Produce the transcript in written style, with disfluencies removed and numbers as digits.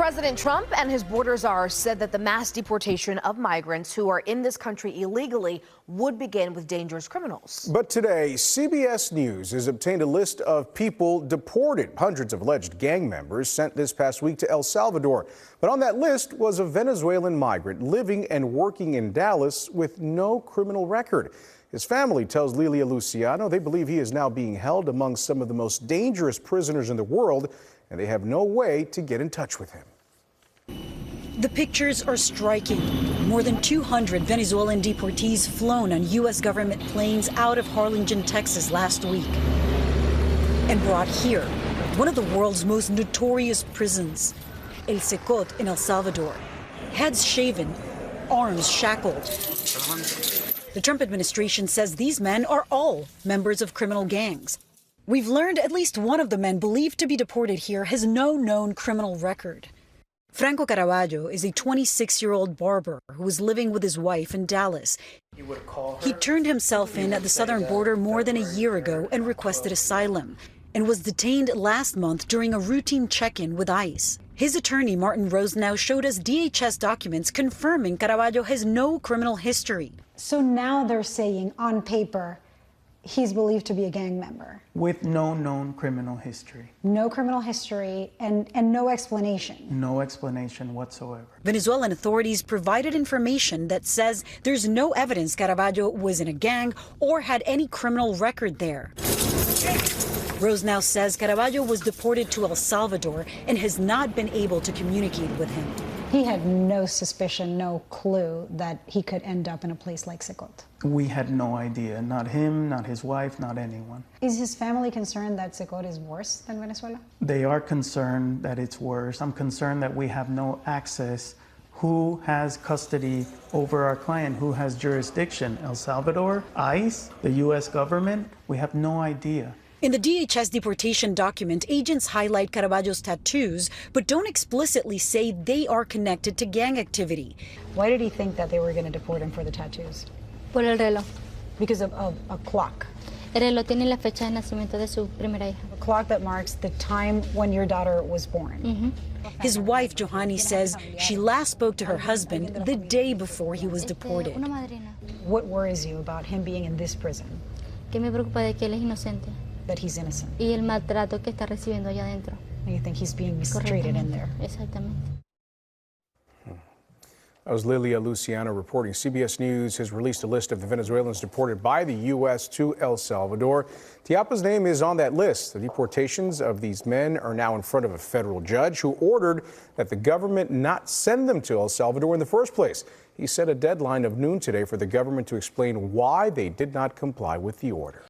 President Trump and his border czar said that the mass deportation of migrants who are in this country illegally would begin with dangerous criminals. But today, CBS News has obtained a list of people deported. Hundreds of alleged gang members sent this past week to El Salvador. But on that list was a Venezuelan migrant living and working in Dallas with no criminal record. His family tells Lilia Luciano they believe he is now being held among some of the most dangerous prisoners in the world, and they have no way to get in touch with him. The pictures are striking. More than 200 Venezuelan deportees flown on U.S. government planes out of Harlingen, Texas last week and brought here, one of the world's most notorious prisons, El Secot in El Salvador. Heads shaven, arms shackled. The Trump administration says these men are all members of criminal gangs. We've learned at least one of the men believed to be deported here has no known criminal record. Franco Caraballo is a 26-year-old barber who was living with his wife in Dallas. He turned himself in at the southern border more than a year ago and requested asylum, and was detained last month during a routine check-in with ICE. His attorney, Martin Rosenow, showed us DHS documents confirming Caraballo has no criminal history. So now they're saying on paper he's believed to be a gang member. With no known criminal history. No criminal history and no explanation. No explanation whatsoever. Venezuelan authorities provided information that says there's no evidence Caraballo was in a gang or had any criminal record there. Rosenow says Caraballo was deported to El Salvador and has not been able to communicate with him. He had no suspicion, no clue that he could end up in a place like Secot. We had no idea, not him, not his wife, not anyone. Is his family concerned that Secot is worse than Venezuela? They are concerned that it's worse. I'm concerned that we have no access. Who has custody over our client? Who has jurisdiction? El Salvador, ICE, the U.S. government? We have no idea. In the DHS deportation document, agents highlight Caraballo's tattoos, but don't explicitly say they are connected to gang activity. Why did he think that they were going to deport him for the tattoos? Por el reloj. Because of a clock. El reloj tiene la fecha de nacimiento de su primera hija. A clock that marks the time when your daughter was born. His wife, Johanny, says she last spoke to her husband the day before he was deported. What worries you about him being in this prison? Que me preocupa de que él es inocente. That he's innocent. Y el maltrato que está recibiendo allá adentro. And you think he's being mistreated in there? Exactamente. That was Lilia Luciano reporting. CBS News has released a list of the Venezuelans deported by the U.S. to El Salvador. Tiapa's name is on that list. The deportations of these men are now in front of a federal judge who ordered that the government not send them to El Salvador in the first place. He set a deadline of noon today for the government to explain why they did not comply with the order.